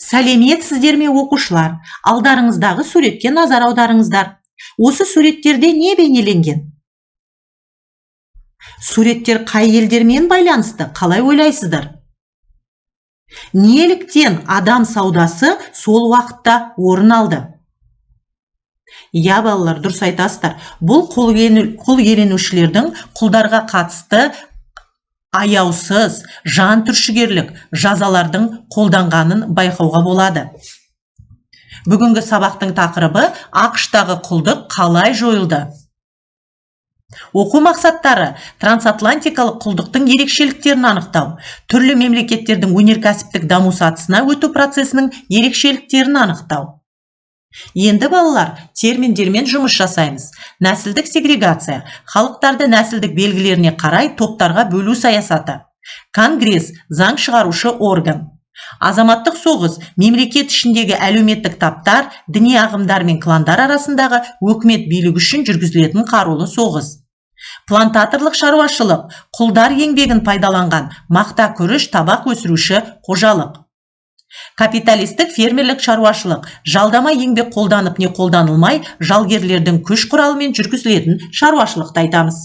Сәлеметсіздер ме оқушылар? Алдарыңыздағы суретке назар аударыңыздар. Осы суреттерде не бейнеленген? Суреттер қай елдермен байланысты? Қалай ойлайсыздар? Неліктен адам саудасы сол уақытта орын алды? Балалар, дұрыс айтасыздар. Бұл құл иеленушілердің құлдарға қатысты аяусыз, жан түршігерлік жазалардың қолданғанын байқауға болады. Бүгінгі сабақтың тақырыбы ақш-тағы құлдық қалай жойылды? Оқу мақсаттары трансатлантикалық құлдықтың ерекшеліктерін анықтау, түрлі мемлекеттердің өнеркәсіптік даму сатысына өту процесінің ерекшеліктерін анықтау. Енді балалар, терминдермен жұмыс жасаймыз. Нәсілдік сегрегация, халықтарды нәсілдік белгілеріне қарай топтарға бөлу саясаты. Конгресс, заң шығарушы орган. Азаматтық соғыс, мемлекет ішіндегі әлеуметтік таптар, діни ағымдар мен кландар арасындағы өкімет билігі үшін жүргізілетін қарулы соғыс. Плантаторлық шаруашылық, құлдар еңбегін пайдаланған мақта күріш табақ өсіруші қожалық. Капиталистік фермерлік шаруашылық, жалдама еңбек қолданып не қолданылмай, жалгерлердің күш құралымен жүргізілетін шаруашылықты айтамыз.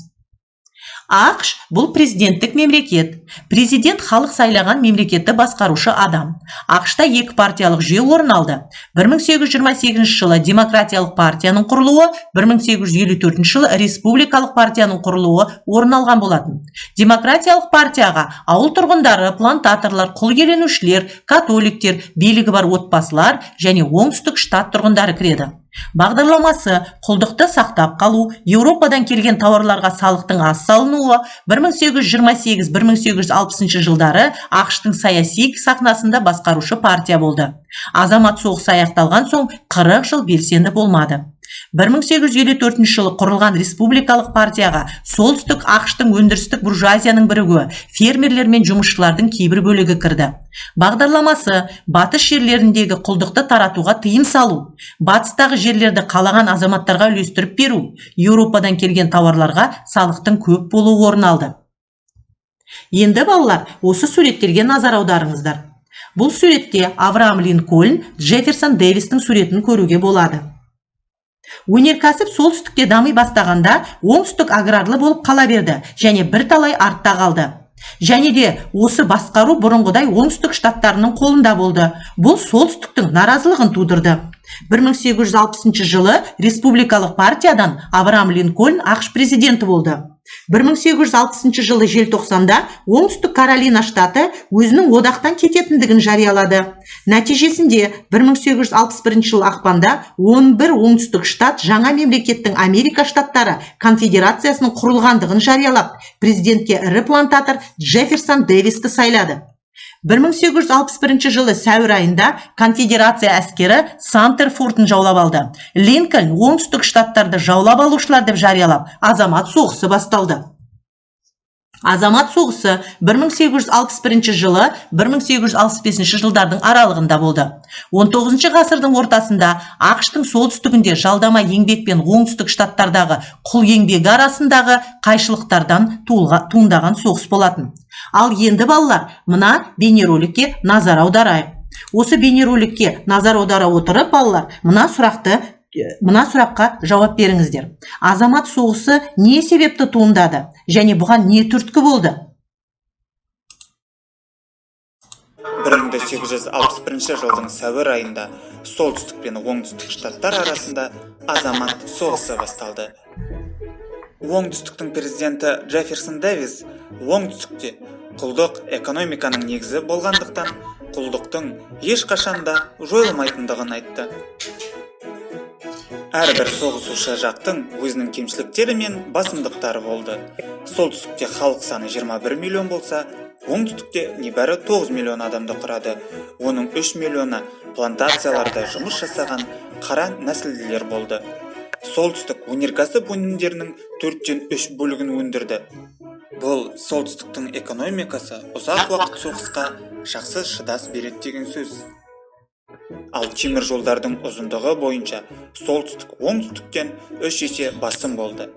ақш бұл президенттік мемлекет. Президент халық сайлаған мемлекетті басқарушы адам. ақшта екі партиялық жүйе орын алды. 1828 жылы демократиялық партияның құрылуы, 1854 жылы республикалық партияның құрылуы орын алған болатын. Демократиялық партияға ауыл тұрғындары, плантаторлар, құл иеленушілер, католиктер, билігі бар отбасылар және оңтүстік штат тұрғындары кіреді. Бағдарламасы құлдықты сақтап қалу, Еуропадан келген тауарларға салықтың аз салынуы, 1828-1860 жылдары ақштың саяси сахнасында басқарушы партия болды. Азамат соғысы аяқталған соң 40 жыл белсенді болмады. 1854 жылы құрылған республикалық партияға солтүстік ақштың өндірістік буржуазияның бірігуі, фермерлер мен жұмысшылардың кейбір бөлігі кірді. Бағдарламасы батыс жерлеріндегі құлдықты таратуға тыйым салу, батыстағы жерлерді қалаған азаматтарға үлестіріп беру, Еуропадан келген тауарларға салықтың көп болуы орын алды. Енді балалар, осы суреттерге назар аударыңыздар. Бұл суретте Авраам Линкольн, Джефферсон Дэвистің суретін көруге болады. Өнеркәсіп солтүстікте дами бастағанда оңтүстік аграрлы болып қала берді және бірталай артта қалды. Және де осы басқару бұрынғыдай оңтүстік штаттарының қолында болды. Бұл солтүстіктің наразылығын тудырды. 1860 жылы республикалық партиядан Авраам Линкольн ақш президенті болды. 1860 жылы желтоқсанда оңтүстік Каролина штаты өзінің одақтан кететіндігін жариялады. Нәтижесінде 1861 жыл ақпанда 11 оңтүстік штат жаңа мемлекеттің Америка штаттары конфедерациясының құрылғандығын жариялап, президентке ірі плантатор Джефферсон Дэвисті сайлады. 1861 жылы сәуір айында конфедерация әскері Самтер фортын жаулап алды. Линкольн оңтүстік штаттарды жаулап алушылар деп жариялап, азамат соғысы басталды. Азамат соғысы 1861 жылы 1865 жылдардың аралығында болды. 19 ғасырдың ортасында ақштың солтүстігінде жалдама еңбек пен оңтүстік штаттардағы құл еңбегі арасындағы қайшылықтардан туындаған соғыс болатын. Ал енді балалар, мына бейнероликке назар аударайық. Осы бейнероликке назар аудара отырып балалар, мына сұраққа жауап беріңіздер. Азамат соғысы не себепті туындады және бұған не түрткі болды? 1861 жылдың сәуір айында солтүстік пен оңтүстік штаттар арасында азамат соғысы басталды. Оңтүстіктің президенті Джефферсон Дэвис оңтүстікте құлдық экономиканың негізі болғандықтан құлдықтың ешқашанда жойылмайтындығын айтты. Әрбір соғысушы жақтың өзінің кемшіліктері мен басымдықтары болды. Солтүстікте халық саны 21 миллион болса, оңтүстікте небәрі 9 миллион адамды құрады. Оның 3 миллионы плантацияларда жұмыс жасаған қара нәсілділер болды. Солтүстік өнеркәсіп өнімдерінің 4-3 бөлігін өндірді. Бұл солтүстіктің экономикасы ұзақ уақыт соғысқа жақсы шыдас береді деген сөз. Ал темір жолдардың ұзындығы бойынша солтүстік оңтүстіктен 3 есе басым болды.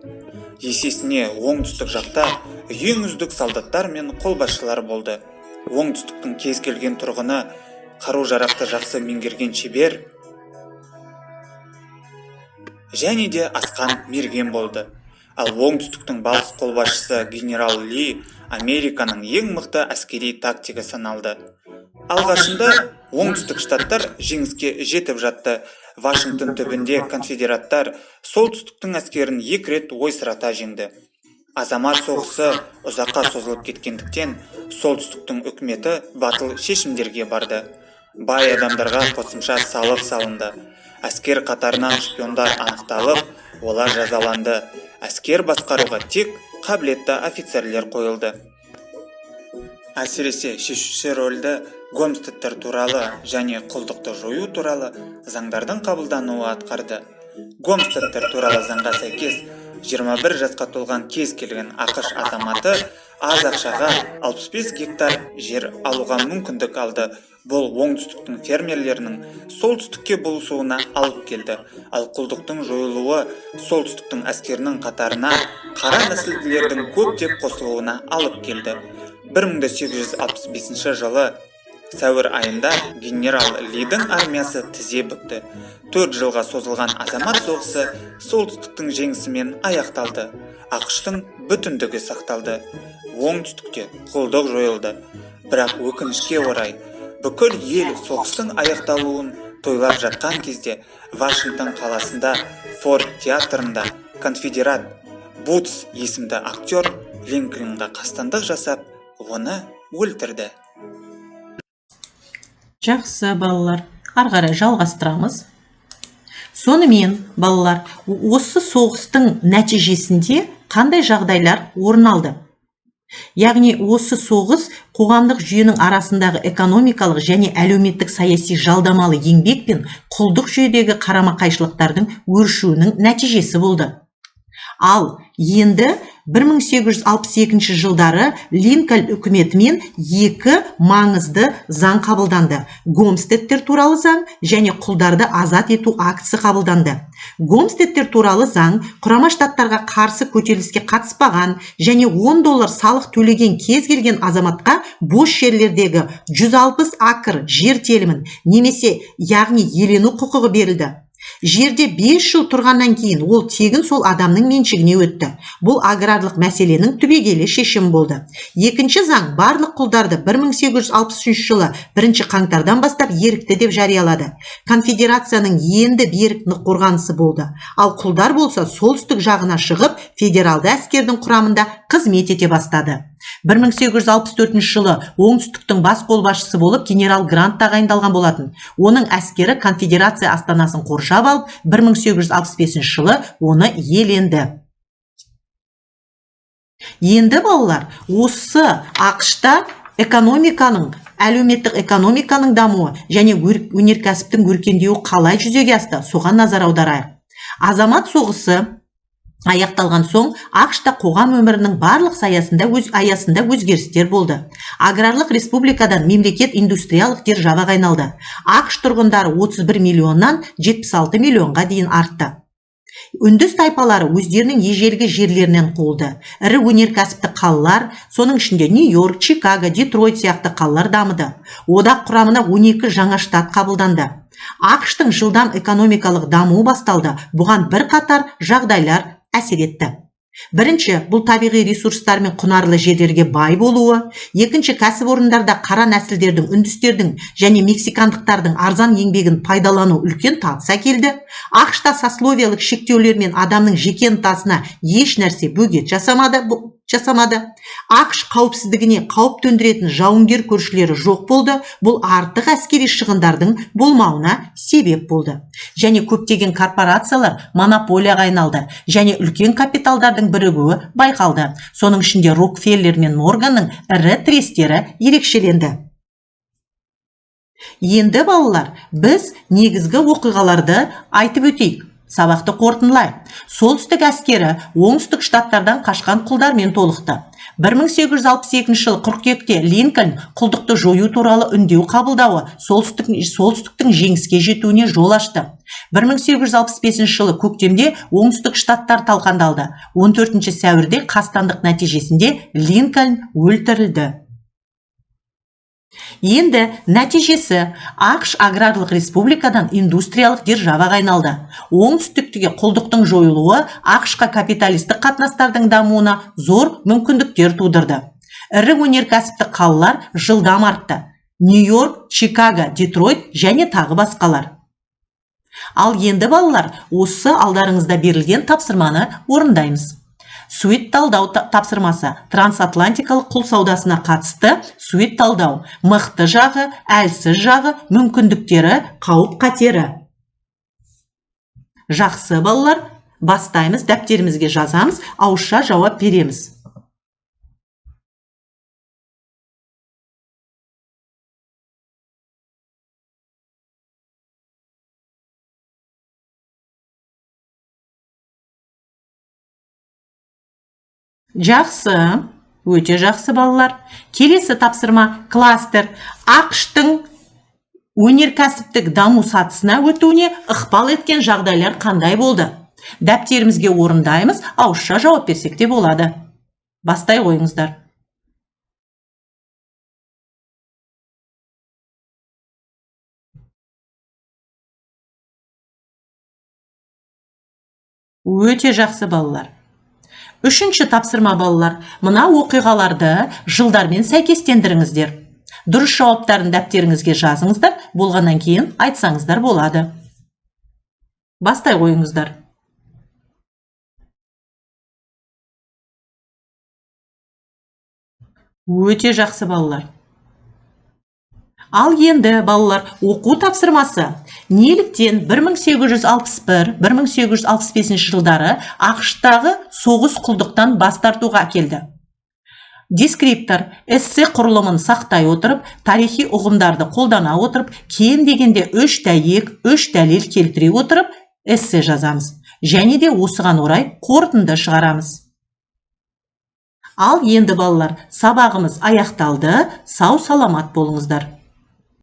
Есесіне оңтүстік жақта ең үздік солдаттар мен қолбасшылар болды. Оңтүстіктің кез келген тұрғыны қару-жарақты жақсы меңгерген шебер және де асқан мерген болды. Ал оңтүстіктің батыс қолбасшысы генерал Ли Американың ең мықты әскери тактика саналды. Алғашында оңтүстік штаттар жеңіске жетіп жатты. Вашингтон түбінде конфедераттар солтүстіктің әскерін 2 рет ойсырата жеңді. Азамат соғысы ұзаққа созылып кеткендіктен, солтүстіктің үкіметі батыл шешімдерге барды. Бай адамдарға қосымша салық салынды. Әскер қатарынан шпиондар анықталып, олар жазаланды. Әскер басқаруға тек қабілетті офицерлер қойылды. Әсіресе шешуші рөлді Гомстедтер туралы және құлдықты жою туралы заңдардың қабылдануы атқарды. Гомстедтер туралы заңға сәйкес 21 жасқа толған кез келген ақш азаматы аз ақшаға 65 гектар жер алуға мүмкіндік алды. Бұл оңтүстіктің фермерлерінің солтүстікке бұлысуына алып келді. Ал құлдықтың жойылуы солтүстіктің әскерінің қатарына қара нәсілділердің көптеп қосылуына алып келді. 1865 жылы сәуір айында генерал Лидің армиясы тізе бүкті. 4 жылға созылған азамат соғысы солтүстіктің жеңісімен аяқталды. ақштың бүтіндігі сақталды. Оңтүстікте құлдық жойылды. Бірақ өкінішке орай, бүкіл ел соғыстың аяқталуын тойлап жатқан кезде Вашингтон қаласында Форд театрында конфедерат Бутс есімді актер Линкольнға қастандық жасап, оны өлтірді. Жақсы, балалар, ары қарай жалғастырамыз. Сонымен, балалар, осы соғыстың нәтижесінде қандай жағдайлар орын алды? Яғни осы соғыс қоғамдық жүйенің арасындағы экономикалық және әлеуметтік саяси жалдамалы еңбек пен құлдық жүйедегі қарама-қайшылықтардың өршуінің нәтижесі болды. Ал енді 1862 жылдары Линкольн үкіметімен екі маңызды заң қабылданды. Гомстедтер туралы заң және құлдарды азат ету актісі қабылданды. Гомстедтер туралы заң Құрама Штаттарға қарсы көтеріліске қатыспаған және $10 салық төлеген кез келген азаматқа бос жерлердегі 160 акр жер телімін немесе яғни иелену құқығы берілді. Жерде 5 жыл тұрғаннан кейін ол тегін сол адамның меншігіне өтті. Бұл аграрлық мәселенің түбегейлі шешімі болды. Екінші заң барлық құлдарды 1863 жылы 1 қаңтардан бастап ерікті деп жариялады. Конфедерацияның енді берік қорғанысы болды. Ал құлдар болса солтүстік жағына шығып, федералды әскердің құрамында қызмет ете бастады. 1864 жылы оңтүстіктің бас қолбасшысы болып генерал Грант тағайындалған болатын. Оның әскері конфедерация астанасын қоршап алып, 1865 жылы оны иеленді. Енді балалар, осы ақшта әлеуметтік экономиканың дамуы және өнеркәсіптің өркендеуі қалай жүзеге асты, соған назар аударайық. Азамат соғысы аяқталған соң, ақшта қоғам өмірінің барлық аясында өзгерістер болды. Аграрлық республикадан мемлекет индустриялық державаға айналды. ақш тұрғындары 31 миллионнан 76 миллионға дейін артты. Үндіс тайпалары өздерінің ежелгі жерлерінен қуылды. Ірі өнеркәсіптік қалалар, соның ішінде Нью-Йорк, Чикаго, Детройт сияқты қалалар дамыды. Одақ құрамына 12 жаңа штат қабылданды. ақштың жылдам экономикалық дамуы басталды. Бұған бірқатар жағдайлар әсер етті. Бірінші, бұл табиғи ресурстар мен құнарлы жерлерге бай болуы. Екінші, кәсіпорындарда қара нәсілдердің, үндістердің және мексикандықтардың арзан еңбегін пайдалану үлкен табыс әкелді. ақшта сословиялық шектеулер мен адамның жеке ынтасына еш нәрсе бөгет жасамады. ақш қауіпсіздігіне қауіп төндіретін жауынгер көршілері жоқ болды. Бұл артық әскери шығындардың болмауына себеп болды. Және көптеген корпорациялар монополияға айналды және үлкен капиталдардың бірігуі байқалды. Соның ішінде Рокфеллер мен Морганның ірі трестері ерекшеленді. Енді балалар, біз негізгі оқиғаларды айтып өтейік. Сабақты қорытындылайық. Солтүстік әскері оңтүстік штаттардан қашқан құлдармен толықты. 1862 жылы қыркүйекте Линкольн құлдықты жою туралы үндеу қабылдауы солтүстіктің жеңіске жетуіне жол ашты. 1865 жылы көктемде оңтүстік штаттар талқандалды. 14 сәуірде қастандық нәтижесінде Линкольн өлтірілді. Енді нәтижесі ақш аграрлық республикадан индустриялық державаға айналды. Оңтүстіктегі құлдықтың жойылуы ақшқа капиталистік қатынастардың дамуына зор мүмкіндіктер тудырды. Ірі өнеркәсіптік қалалар жылдам артты. Нью-Йорк, Чикаго, Детройт және тағы басқалар. Ал енді балалар, осы алдарыңызда берілген тапсырманы орындаймыз. Суит талдау тапсырмасы трансатлантикалық құл саудасына қатысты суит талдау. Мықты жағы, әлсіз жағы, мүмкіндіктері, қауіп қатері. Жақсы балалар, бастаймыз, дәптерімізге жазамыз, ауызша жауап береміз. Жақсы, өте жақсы балалар. Келесі тапсырма кластер. ақштың өнеркәсіптік даму сатысына өтуіне ықпал еткен жағдайлар қандай болды? Дәптерімізге орындаймыз, ауызша жауап берсек те болады. Бастай қойыңыздар. Өте жақсы балалар. Үшінші тапсырма балалар, мына оқиғаларды жылдармен сәйкестендіріңіздер. Дұрыс жауаптарын дәптеріңізге жазыңыздар, болғаннан кейін айтсаңыздар болады. Бастай қойыңыздар. Өте жақсы балалар. Ал енді балалар, оқу тапсырмасы. Неліктен 1861-1865 жылдары ақштағы соғыс құлдықтан бас тартуға келді? Дескриптор эссе құрылымын сақтай отырып, тарихи ұғымдарды қолдана отырып, кем дегенде 3 дәйек, 3 дәлел келтіре отырып, эссе жазамыз. Және де осыған орай қорытынды шығарамыз. Ал енді балалар, сабағымыз аяқталды, сау саламат болыңыздар.